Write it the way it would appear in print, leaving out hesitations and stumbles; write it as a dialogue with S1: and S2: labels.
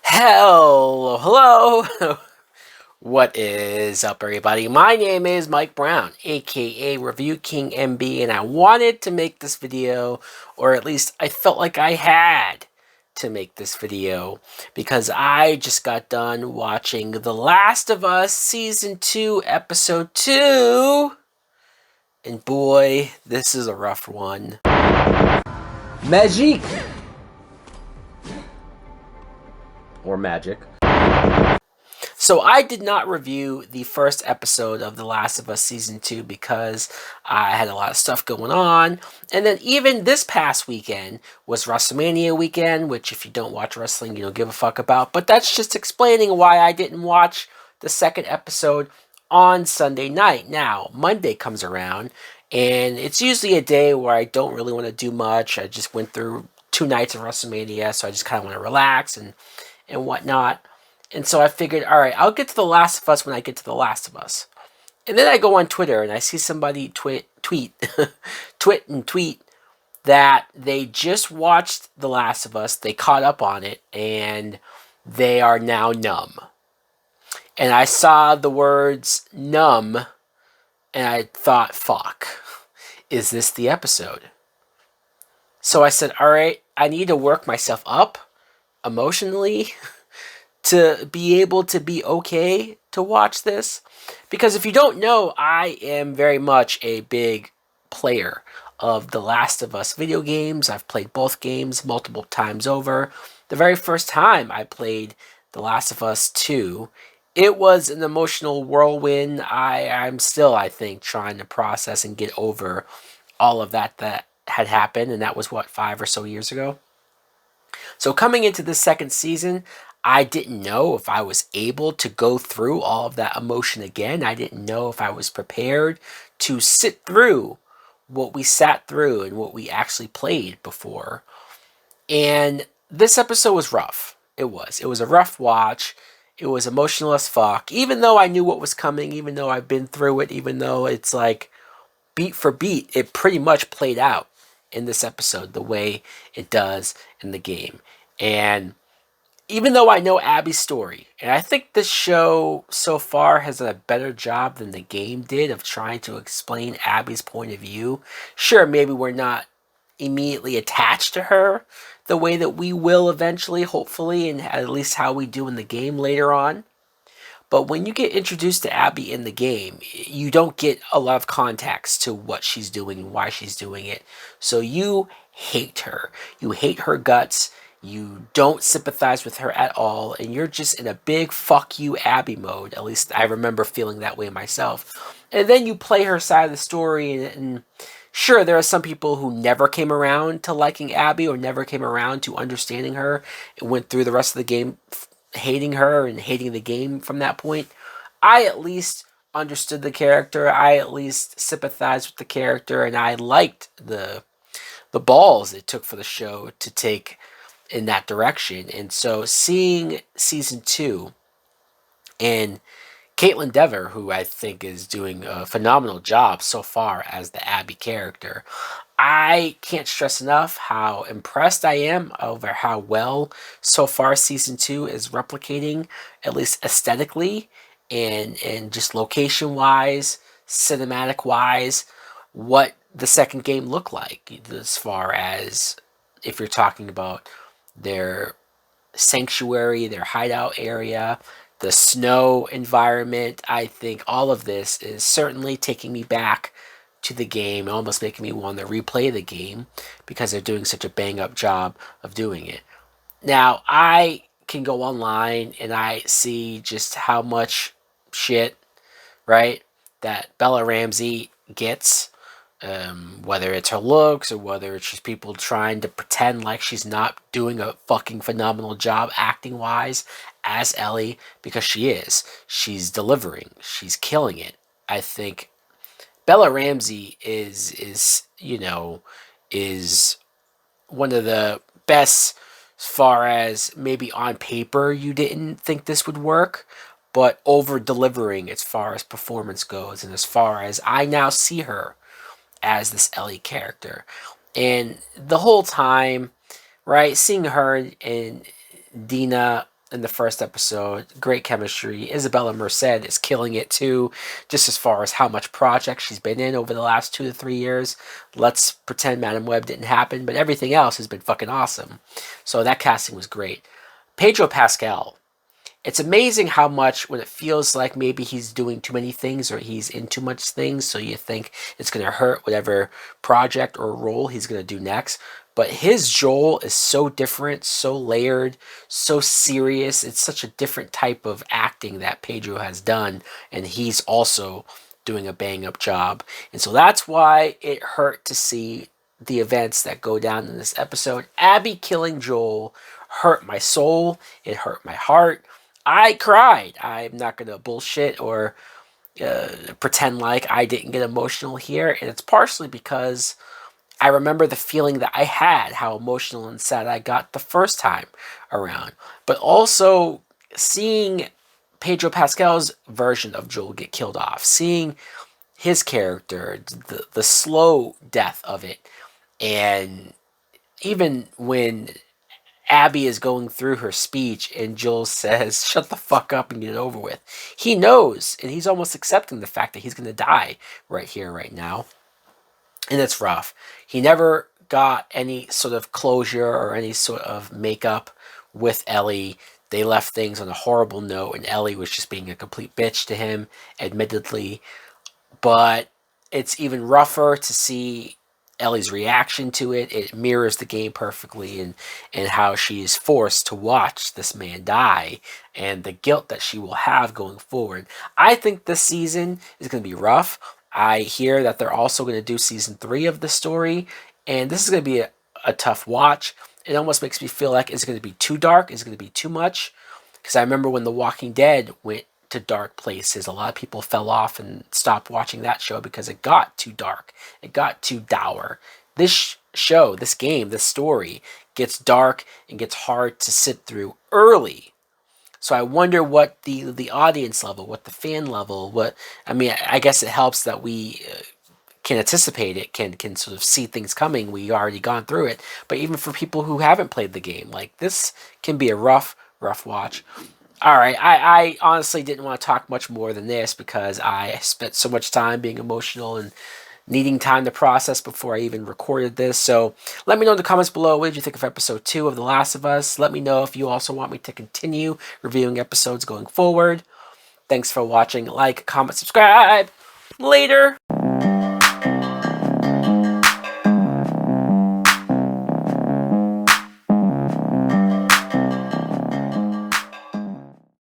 S1: Hello. What is up, everybody? My name is Mike Brown, aka Review King MB, and I wanted to make this video, or at least I felt like I had to make this video, because I just got done watching The Last of Us Season 2, Episode 2, and boy, this is a rough one. Magic! Or magic. So I did not review the first episode of The Last of Us Season 2 because I had a lot of stuff going on. And then even this past weekend was WrestleMania weekend, which if you don't watch wrestling, you don't give a fuck about. But that's just explaining why I didn't watch the second episode on Sunday night. Now, Monday comes around, and it's usually a day where I don't really want to do much. I just went through 2 nights of WrestleMania, so I just kind of want to relax and whatnot. And so I figured, all right, I'll get to The Last of Us when I get to The Last of Us. And then I go on Twitter and I see somebody tweet that they just watched The Last of Us, they caught up on it, and they are now numb. And I saw the words numb, and I thought, fuck, is this the episode? So I said, all right, I need to work myself up emotionally to be able to be okay to watch this. Because if you don't know, I am very much a big player of The Last of Us video games. I've played both games multiple times over. The very first time I played The Last of Us 2, it was an emotional whirlwind. I'm still, I think, trying to process and get over all of that had happened, and that was, 5 or so years ago? So coming into the second season, I didn't know if I was able to go through all of that emotion again. I didn't know if I was prepared to sit through what we sat through and what we actually played before. And this episode was rough. It was a rough watch. It was emotional as fuck. Even though I knew what was coming, even though I've been through it, even though it's like beat for beat, it pretty much played out in this episode the way it does in the game. And even though I know Abby's story, and I think this show so far has done a better job than the game did of trying to explain Abby's point of view. Sure, maybe we're not immediately attached to her the way that we will eventually, hopefully, and at least how we do in the game later on. But when you get introduced to Abby in the game, you don't get a lot of context to what she's doing and why she's doing it. So you hate her. You hate her guts. You don't sympathize with her at all, and you're just in a big fuck you Abby mode. At least I remember feeling that way myself. And then you play her side of the story, and sure, there are some people who never came around to liking Abby or never came around to understanding her and went through the rest of the game hating her and hating the game from that point. I at least understood the character. I at least sympathized with the character, and I liked the balls it took for the show to take in that direction. And so seeing season 2 and Caitlin Dever, who I think is doing a phenomenal job so far as the Abby character, I can't stress enough how impressed I am over how well so far season 2 is replicating, at least aesthetically and just location wise, cinematic wise, what the second game looked like, as far as if you're talking about their sanctuary, their hideout area, the snow environment. I think all of this is certainly taking me back to the game, almost making me want to replay the game because they're doing such a bang up job of doing it. Now, I can go online and I see just how much shit, right, that Bella Ramsey gets, whether it's her looks or whether it's just people trying to pretend like she's not doing a fucking phenomenal job acting wise as Ellie, because she is. She's delivering. She's killing it. I think Bella Ramsey is one of the best, as far as maybe on paper you didn't think this would work, but over delivering as far as performance goes, and as far as I now see her as this Ellie character. And the whole time, right, seeing her and Dina in the first episode, great chemistry. Isabella Merced is killing it too, just as far as how much project she's been in over the last 2 to 3 years. Let's pretend Madam Web didn't happen, but everything else has been fucking awesome. So that casting was great. Pedro Pascal. It's amazing how much, when it feels like maybe he's doing too many things or he's in too much things, so you think it's going to hurt whatever project or role he's going to do next. But his Joel is so different, so layered, so serious. It's such a different type of acting that Pedro has done, and he's also doing a bang up job. And so that's why it hurt to see the events that go down in this episode. Abby killing Joel hurt my soul, it hurt my heart. I cried. I'm not going to bullshit or pretend like I didn't get emotional here, and it's partially because I remember the feeling that I had, how emotional and sad I got the first time around. But also seeing Pedro Pascal's version of Joel get killed off, seeing his character, the slow death of it, and even when Abby is going through her speech and Joel says, "Shut the fuck up and get it over with." He knows, and he's almost accepting the fact that he's going to die right here, right now. And it's rough. He never got any sort of closure or any sort of makeup with Ellie. They left things on a horrible note, and Ellie was just being a complete bitch to him, admittedly. But it's even rougher to see Ellie's reaction to it. It mirrors the game perfectly, and how she is forced to watch this man die and the guilt that she will have going forward. I think this season is going to be rough. I hear that they're also going to do season 3 of the story, and this is going to be a tough watch. It almost makes me feel like it's going to be too dark, it's going to be too much. Because I remember when The Walking Dead went to dark places, a lot of people fell off and stopped watching that show because it got too dark. It got too dour. This show, this game, this story gets dark and gets hard to sit through early. So I wonder what the audience level, what the fan level, I guess it helps that we can anticipate it, can sort of see things coming. We already gone through it. But even for people who haven't played the game, like, this can be a rough watch. All right, I honestly didn't want to talk much more than this because I spent so much time being emotional and needing time to process before I even recorded this. So let me know in the comments below, what did you think of episode 2 of The Last of Us? Let me know if you also want me to continue reviewing episodes going forward. Thanks for watching. Like, comment, subscribe. Later.